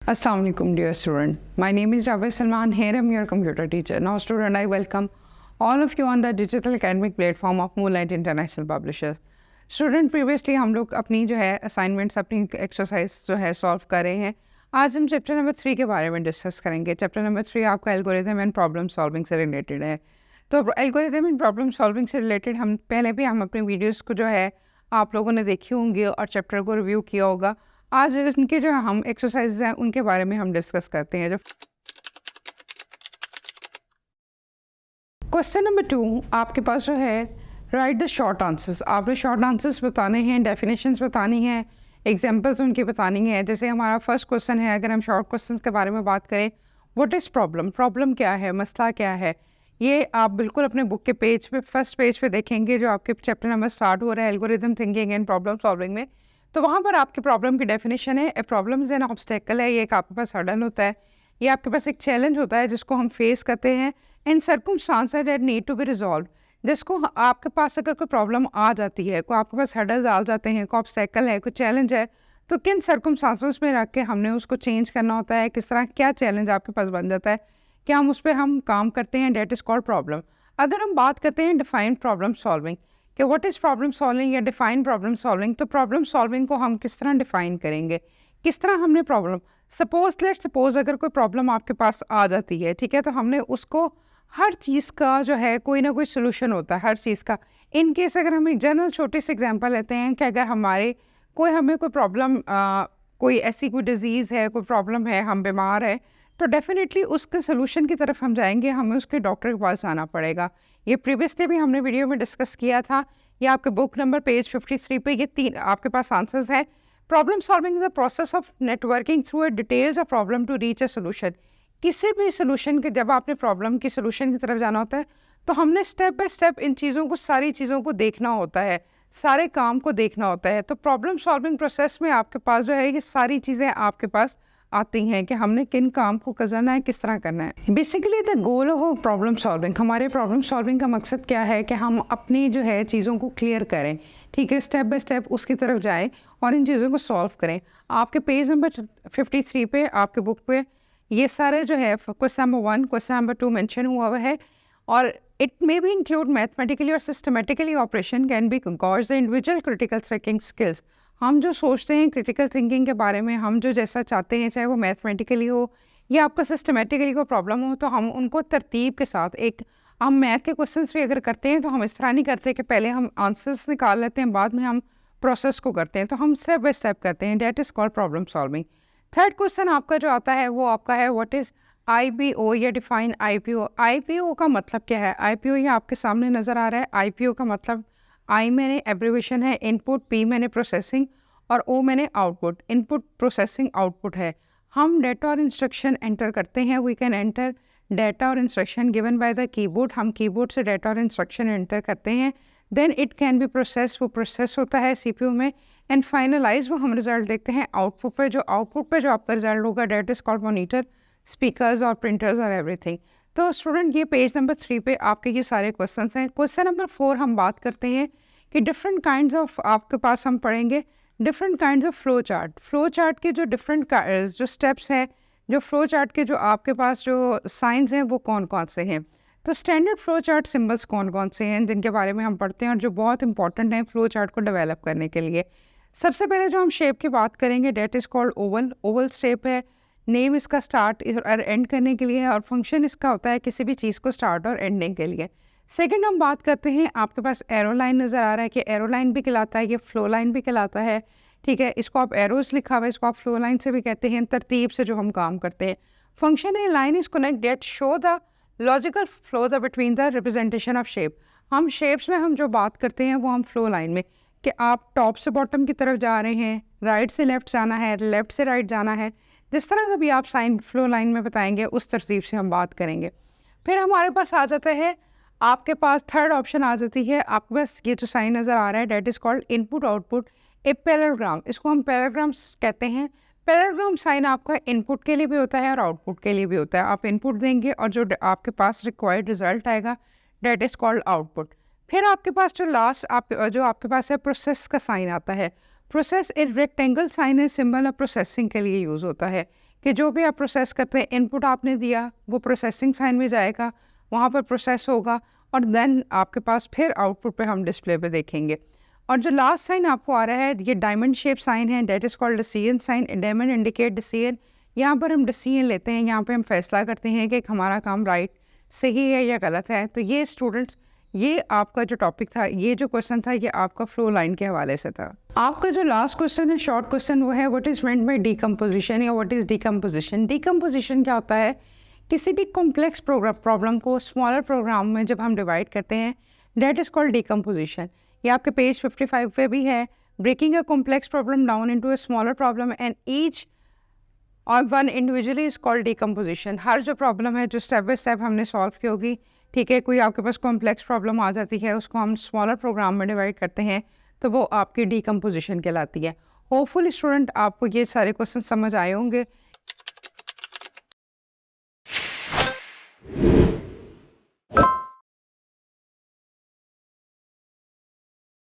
Assalamu alaikum dear student. My name is Javed Salman. Here I'm your computer teacher. Now student, I welcome all of you on the digital academic platform of Moonlight International Publishers. Student, previously हम लोग अपनी जो है assignments, अपनी exercise जो है solve कर रहे हैं. आज हम chapter number 3 के बारे में discuss करेंगे. Chapter number 3 आपका algorithm and problem solving से related है. तो algorithm and problem solving से related हम पहले भी हम अपने videos को जो है आप लोगों ने देखी होंगी और चैप्टर को रिव्यू किया होगा. आज इनके जो हम एक्सरसाइज हैं उनके बारे में हम डिस्कस करते हैं. जो क्वेश्चन नंबर 2 आपके पास जो है राइट द शॉर्ट आंसर्स. आपने शॉर्ट आंसर्स बताने हैं, डेफिनेशंस बतानी है, एग्जांपल्स उनकी बतानी है. जैसे हमारा फर्स्ट क्वेश्चन है, अगर हम शॉर्ट क्वेश्चंस के बारे में बात करें, व्हाट इज़ प्रॉब्लम, प्रॉब्लम क्या है, मसला क्या है, ये आप बिल्कुल अपने बुक के पेज पे फर्स्ट पेज पे देखेंगे जो आपके चैप्टर नंबर स्टार्ट हो रहा है algorithm thinking and problem solving में. तो वहाँ पर आपके प्रॉब्लम की डेफिनेशन है. A problem is an obstacle है, ये एक आपके पास हर्डल होता है, ये आपके पास एक चैलेंज होता है जिसको हम फेस करते हैं. And circumstances that need to be resolve, जिसको आपके पास अगर कोई प्रॉब्लम आ जाती है, कोई आपके पास हर्डल्स आ जाते हैं, कोई ऑब्स्टेकल है, कोई चैलेंज है, तो किन सर्कमस्टांसेस में रख के हमने उसको चेंज करना होता है, किस तरह क्या चैलेंज आपके पास बन जाता है, क्या हम उस पर हम काम करते हैं, डेट इज़ कॉल्ड प्रॉब्लम. अगर हम बात करते हैं डिफाइंड प्रॉब्लम सॉल्विंग कि व्हाट इज़ प्रॉब्लम सॉल्विंग या डिफाइन प्रॉब्लम सॉल्विंग, तो प्रॉब्लम सॉल्विंग को हम किस तरह डिफाइन करेंगे, किस तरह हमने प्रॉब्लम सपोज अगर कोई प्रॉब्लम आपके पास आ जाती है, ठीक है, तो हमने उसको हर चीज़ का जो है कोई ना कोई सोल्यूशन होता है हर चीज़ का. इन केस अगर हम एक जनरल छोटी सी एग्जांपल लेते हैं कि अगर हमें कोई प्रॉब्लम कोई ऐसी कोई डिज़ीज़ है, कोई प्रॉब्लम है, हम बीमार है, तो डेफिनेटली उसके सोल्यूशन की तरफ हम जाएंगे, हमें उसके डॉक्टर के पास जाना पड़ेगा. ये प्रीवियसली भी हमने वीडियो में डिस्कस किया था. ये आपके बुक नंबर पेज 53 पे ये 3 आपके पास आंसर्स हैं. Problem solving is the process of networking through a details of problem to reach a solution. किसी भी सोल्यूशन के जब आपने प्रॉब्लम की सोल्यूशन की तरफ जाना होता है तो हमने स्टेप बाय स्टेप इन चीज़ों को सारी चीज़ों को देखना होता है, सारे काम को देखना होता है. तो प्रॉब्लम सॉल्विंग प्रोसेस में आपके पास जो है ये सारी चीज़ें आपके पास आती हैं कि हमने किन काम को करना है, किस तरह करना है. Basically the goal of problem solving, हमारे प्रॉब्लम सॉल्विंग का मकसद क्या है कि हम अपनी जो है चीज़ों को क्लियर करें, ठीक है, स्टेप बाय स्टेप उसकी तरफ जाएं और इन चीज़ों को सॉल्व करें. आपके पेज नंबर 53 पे आपके बुक पे ये सारे जो है question number 1 question number 2 mention हुआ हुआ है. और it may be include mathematically और systematically operation can be gauge the individual critical thinking skills. हम जो सोचते हैं क्रिटिकल थिंकिंग के बारे में, हम जो जैसा चाहते हैं, चाहे वो मैथमेटिकली हो या आपका सिस्टमेटिकली कोई प्रॉब्लम हो, तो हम उनको तरतीब के साथ हम मैथ के क्वेश्चंस भी अगर करते हैं तो हम इस तरह नहीं करते कि पहले हम आंसर्स निकाल लेते हैं, बाद में हम प्रोसेस को करते हैं. तो हम स्टेप बाय स्टेप करते हैं. Date is called problem solving. Third question आपका जो आता है वो आपका है व्हाट इज़ IPO या डिफाइन IPO. IPO का मतलब क्या है? IPO ये आपके सामने नज़र आ रहा है. IPO का मतलब I मैंने एब्रीवेशन है इनपुट, P मैंने प्रोसेसिंग और O मैंने आउटपुट. इनपुट प्रोसेसिंग आउटपुट है. हम डेटा और इंस्ट्रक्शन एंटर करते हैं. वी कैन एंटर डेटा और instruction given by the keyboard. हम कीबोर्ड से डेटा और इंस्ट्रक्शन एंटर करते हैं. Then it can be process, वो प्रोसेस होता है CPU में. एंड फाइनलाइज वो हम रिजल्ट देखते हैं आउटपुट पे. जो आउटपुट पे जो आपका रिजल्ट होगा date is called monitor, speakers और प्रिंटर्स और एवरीथिंग. तो स्टूडेंट ये पेज नंबर 3 पे आपके ये सारे क्वेश्चंस हैं. क्वेश्चन नंबर 4 हम बात करते हैं कि डिफरेंट काइंड्स ऑफ आपके पास हम पढ़ेंगे different kinds of flow chart. Flow chart के जो डिफरेंट जो स्टेप्स हैं, जो फ्लो चार्ट के जो आपके पास जो साइंस हैं वो कौन कौन से हैं. तो स्टैंडर्ड फ्लो चार्ट सिम्बल्स कौन कौन से हैं जिनके बारे में हम पढ़ते हैं और जो बहुत इंपॉर्टेंट हैं फ्लो चार्ट को डेवलप करने के लिए. सबसे पहले जो हम शेप की बात करेंगे date is called Oval. Oval shape है. नेम इसका स्टार्ट और एंड करने के लिए है और फंक्शन इसका होता है किसी भी चीज़ को स्टार्ट और एंडिंग के लिए. सेकंड हम बात करते हैं, आपके पास एरो लाइन नज़र आ रहा है कि एरो लाइन भी कहलाता है, ये फ्लो लाइन भी कहलाता है, ठीक है. इसको आप एरोस लिखा हुआ है, इसको आप फ्लो लाइन से भी कहते हैं. तरतीब से जो हम काम करते हैं. फंक्शन है line is connect that show the logical flow the between the representation of shape. हम शेप्स में हम जो बात करते हैं वो हम फ्लो लाइन में कि आप टॉप से बॉटम की तरफ जा रहे हैं, राइट से लेफ़्ट जाना है, लेफ़्ट से राइट जाना है, जिस तरह का भी आप साइन फ्लो लाइन में बताएंगे उस तरतीब से हम बात करेंगे. फिर हमारे पास आ जाता है, आपके पास थर्ड ऑप्शन आ जाती है, आपके पास ये जो साइन नज़र आ रहा है that is called input output a parallelogram. इसको हम पैरेलग्राम्स कहते हैं. पैरेलग्राम साइन आपका इनपुट के लिए भी होता है और आउटपुट के लिए भी होता है. आप इनपुट देंगे और जो आपके पास रिक्वायर्ड रिजल्ट आएगा डेट इज़ कॉल्ड आउटपुट. फिर आपके पास जो लास्ट जो आपके पास है प्रोसेस का साइन आता है. प्रोसेस एक रेक्टेंगल साइन है, सिंबल ऑफ प्रोसेसिंग के लिए यूज़ होता है कि जो भी आप प्रोसेस करते हैं, इनपुट आपने दिया वो प्रोसेसिंग साइन में जाएगा, वहाँ पर प्रोसेस होगा और देन आपके पास फिर आउटपुट पे हम डिस्प्ले पे देखेंगे। और जो लास्ट साइन आपको आ रहा है ये डायमंड शेप साइन है, that is called decision sign. Diamond indicate decision, यहाँ पर हम डिसीजन लेते हैं, यहाँ पे हम फैसला करते हैं कि हमारा काम राइट सही है या गलत है। तो ये स्टूडेंट्स, ये आपका जो टॉपिक था, ये जो क्वेश्चन था, ये आपका फ्लो लाइन के हवाले से था। आपका जो लास्ट क्वेश्चन है, शॉर्ट क्वेश्चन, वो है what is meant by decomposition या व्हाट इज़ डीकम्पोजिशन। डीकम्पोजिशन क्या होता है? किसी भी कॉम्प्लेक्स प्रॉब्लम को स्मॉलर प्रोग्राम में जब हम डिवाइड करते हैं, डेट इज़ कॉल्ड डीकम्पोजिशन। ये आपके पेज 55 पे भी है। Breaking a complex problem down into a smaller problem and each और one individually is called decomposition. हर जो प्रॉब्लम है जो स्टेप बाय स्टेप हमने सॉल्व की होगी, ठीक है, कोई आपके पास कॉम्प्लेक्स प्रॉब्लम आ जाती है, उसको हम स्मॉलर प्रोग्राम में डिवाइड करते हैं, तो वो आपकी डीकम्पोजिशन कहलाती है। होपफुल स्टूडेंट आपको ये सारे क्वेश्चन समझ आए होंगे